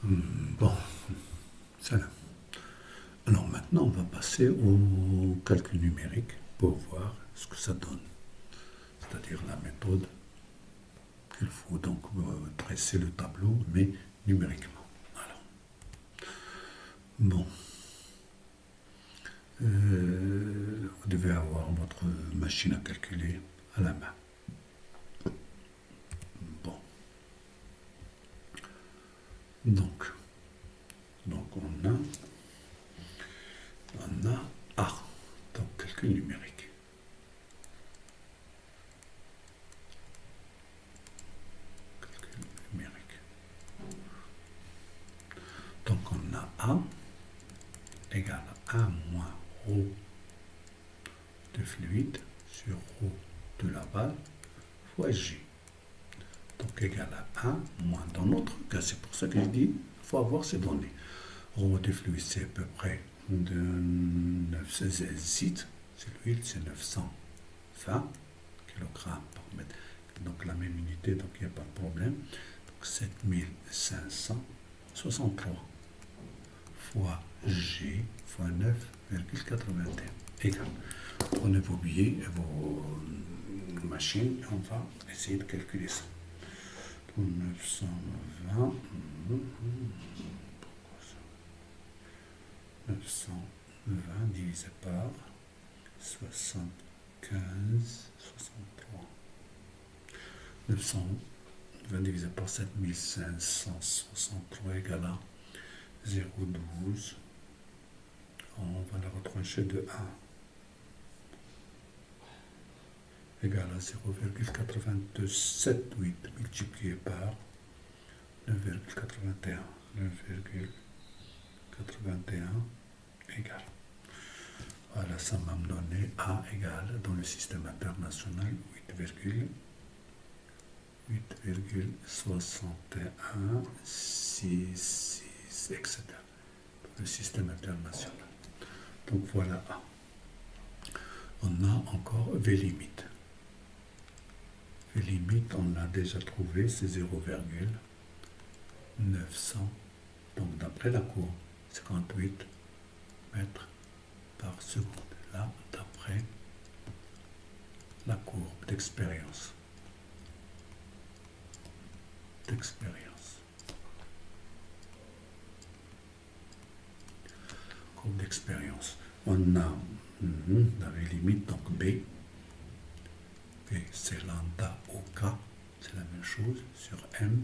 Bon, ça là. Alors maintenant, on va passer au calcul numérique pour voir ce que ça donne. C'est-à-dire la méthode qu'il faut donc dresser le tableau, mais numériquement. Voilà. Bon, vous devez avoir votre machine à calculer à la main. Bon, donc, on a A, donc calcul numérique. Calcul numérique. Donc on a A égale à 1 moins ρ de fluide sur ρ de la balle fois J. Donc égal à 1 moins, dans notre cas, c'est pour ça que je dis, il faut avoir ces données. Ρ de fluide, c'est à peu près de 916 litres, c'est l'huile, c'est 920 kg par mètre. Donc la même unité, donc il n'y a pas de problème. Donc 7563 fois G fois 9,81 égale. Prenez vos billets et vos machines et on va essayer de calculer ça. 920, 920 divisé par 75, 63. 920 divisé par 7563 égale à 0,12. On va la retrancher de 1. Égale à 0,878 multiplié par 9,81. 9,81 égale. Voilà, ça m'a donné A égale dans le système international 8,61, 6, etc. Dans le système international. Donc voilà A. On a encore V limite. V limite, on l'a déjà trouvé, c'est 0,900. Donc d'après la courbe, 58 mètres par seconde. Là, d'après la courbe d'expérience. Courbe d'expérience. On a la V limite, donc B. B, c'est lambda au K, c'est la même chose, sur M,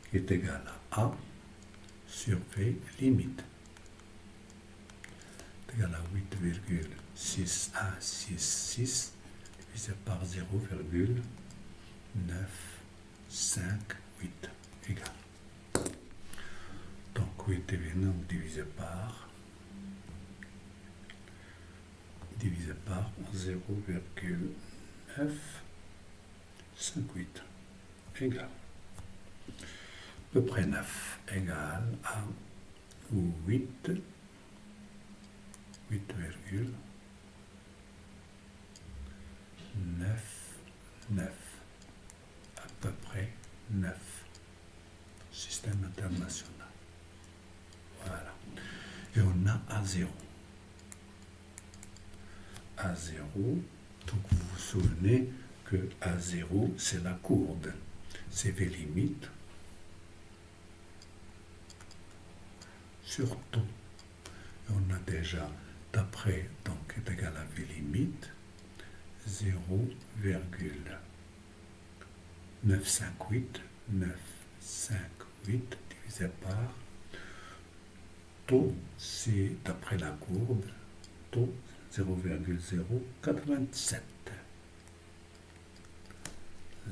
qui est égal à A sur V limite. C'est égal à 8,6166 divisé par 0,958 égal. Donc 8 divisé par 0,958 égale à peu près 9 égale à 8,9 à peu près 9 système international. Voilà. Et on a A0. A0, donc vous vous souvenez que A0, c'est la courbe. C'est V limite sur taux. Et on a déjà, d'après, donc est égal à V limite, 0,958 divisé par taux, c'est d'après la courbe, taux 0,087.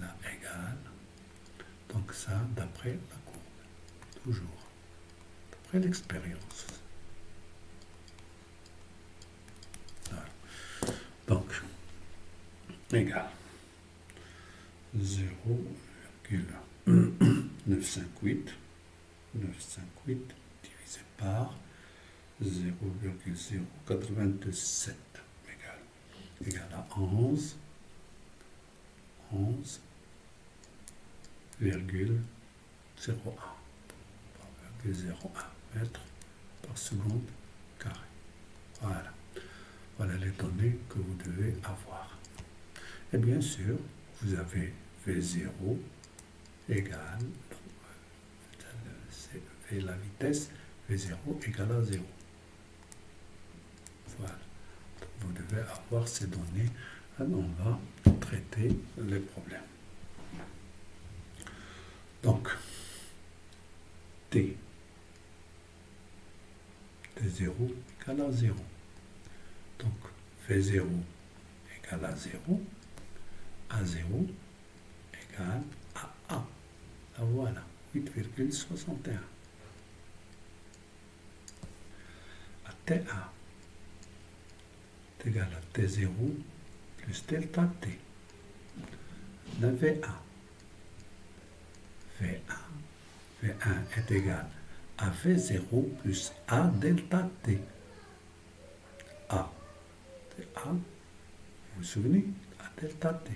Là égale, donc ça d'après la courbe, toujours, d'après l'expérience. Voilà. Donc, égale 0,958 divisé par 0,087 égale à 11,01. 0,01 mètre par seconde carré. Voilà. Voilà les données que vous devez avoir. Et bien sûr, vous avez V0 égale, c'est V la vitesse, V0 égale à 0. Voilà. Vous devez avoir ces données. Alors on va traiter les problèmes. Donc, T, T0 égale à 0. Donc, V0 égale à 0. A0 égale à A. La voilà, 8,61. À TA est égal à T0 plus delta T. La V1. V1 est égal à V0 plus A delta T. A, c'est A, vous vous souvenez, A delta T.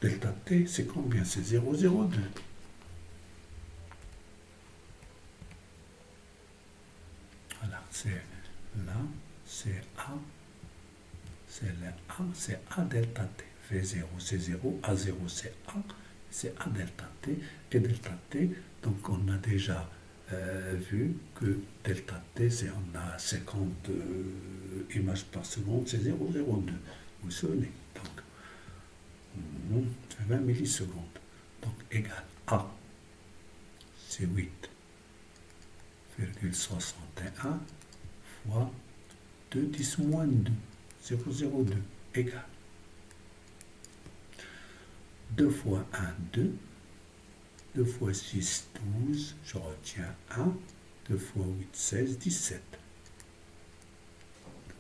Delta T, c'est combien? C'est 0,02. Voilà, c'est là, c'est A, c'est le A, c'est A delta T. V0, c'est 0, A0, c'est A, c'est A delta T. Et delta T, donc on a déjà vu que delta T, on a 50 images par seconde, c'est 0,02. Vous vous souvenez? Donc, c'est 20 millisecondes. Donc, égal A, c'est 8,61 fois 2 10 moins 2, 0,02, égal 2 fois 1, 2, 2 fois 6, 12, je retiens 1, 2 fois 8, 16, 17.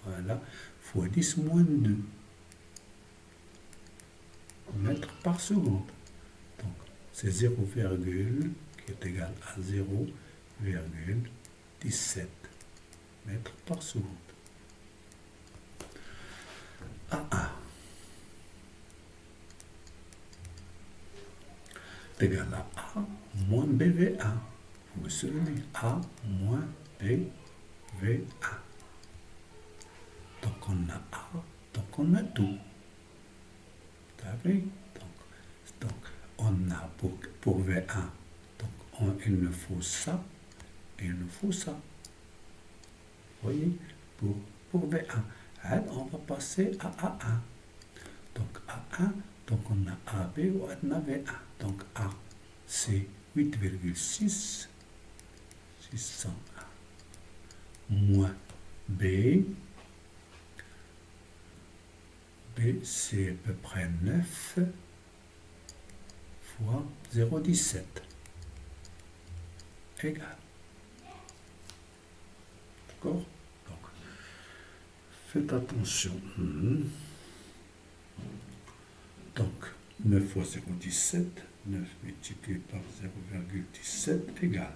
Voilà, fois 10 moins 2 mètres par seconde. Donc, c'est 0, qui est égal à 0,17 mètres par seconde. A1 est égal à A moins BV1. Vous vous souvenez? A moins BV1. Donc on a A, donc on a tout. Vous savez? Donc on a pour V1, donc il nous faut ça et il nous faut ça. Vous voyez? Pour V1. Alors, on va passer à A1. Donc A1, donc on a AB ou on a V1. Donc A, c'est 8,6, 601, moins B, B c'est à peu près 9 fois 0,17 égal. D'accord? Donc, faites attention. Donc, 9 fois 0,17, 9 multiplié par 0,17 égale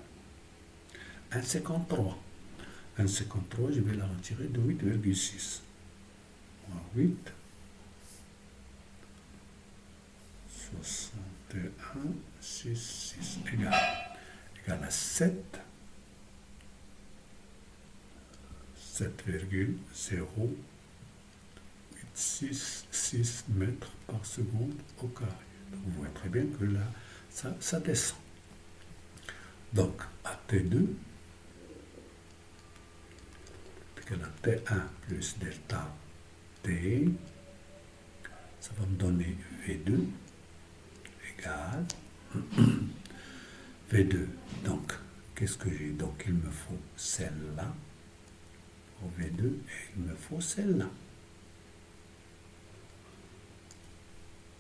1,53. 1,53, je vais la retirer de 8,6. Moins 8, 61, 6, 6 égale à 7, 7,086 mètres par seconde au carré. Donc vous voyez très bien que là, ça descend. Donc, à T2, c'est égal à T1 plus delta T, ça va me donner V2 égale V2. Donc, qu'est-ce que j'ai? Donc, il me faut celle-là pour V2 et il me faut celle-là.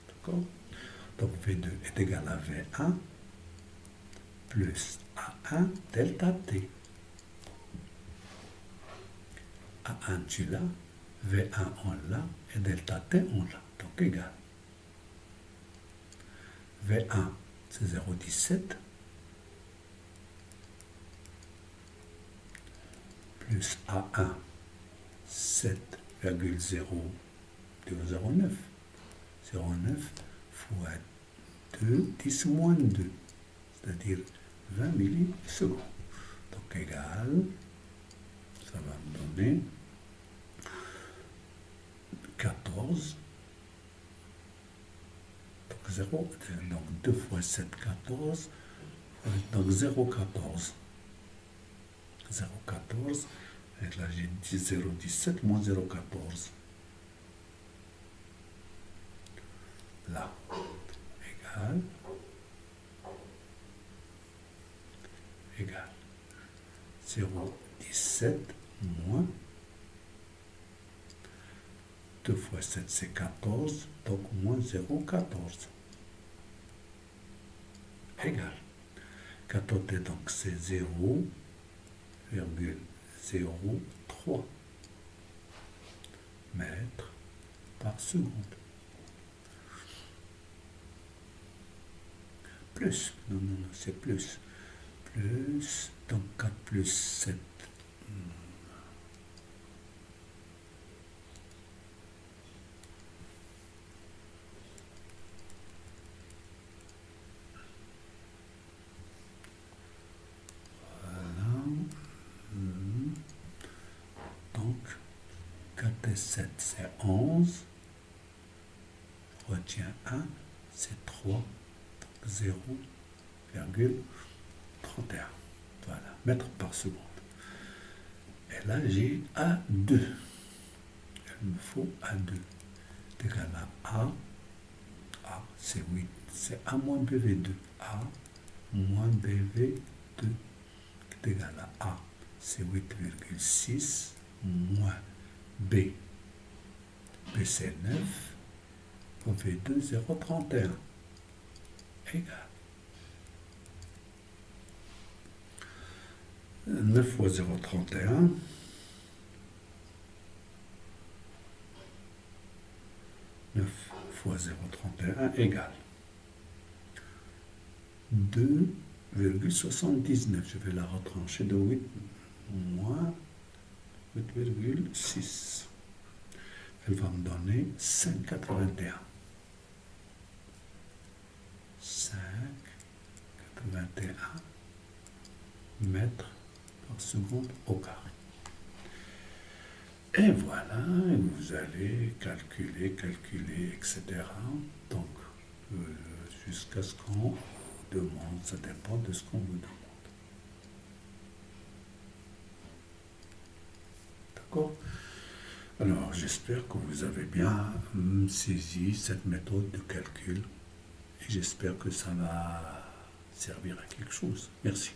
D'accord? Donc, V2 est égal à V1 plus A1 delta T. A1, tu l'as, V1, on l'a, et delta T, on l'a. Donc, égal. V1, c'est 0,17 plus A1, 7,0209. 0,9 fois 2, 10 moins 2, c'est-à-dire 20 millisecondes. Donc égal, ça va me donner 14. Donc 0, donc 2 fois 7, 14. Donc 0,14. 0,14. Et là j'ai dit 0,17 moins 0,14. Là, égal. 0,17 moins 2 fois 7 c'est 14, donc moins 0,14 égal. 14 donc c'est 0,03 mètres par seconde. Plus, non, c'est plus. Plus, donc 4 plus 7. Voilà. Donc, 4 et 7, c'est 11. Je retiens 1, c'est 3. 0,31. Voilà, mètres par seconde. Et là, j'ai A2. Il me faut A2. Égal à A, c'est 8. C'est A moins BV2. A moins BV2 est égal à A, c'est 8,6 moins B. B, c'est 9. V2, 0,31. Égal. 9 fois 0,31. 9 fois 0,31 égale 2,79. Je vais la retrancher de 8 moins 8,6. Elle va me donner 5,81. 5,81 mètres par seconde au carré. Et voilà, vous allez calculer, etc. Donc, jusqu'à ce qu'on vous demande, ça dépend de ce qu'on vous demande. D'accord? Alors, j'espère que vous avez bien saisi cette méthode de calcul et j'espère que ça va servir à quelque chose. Merci.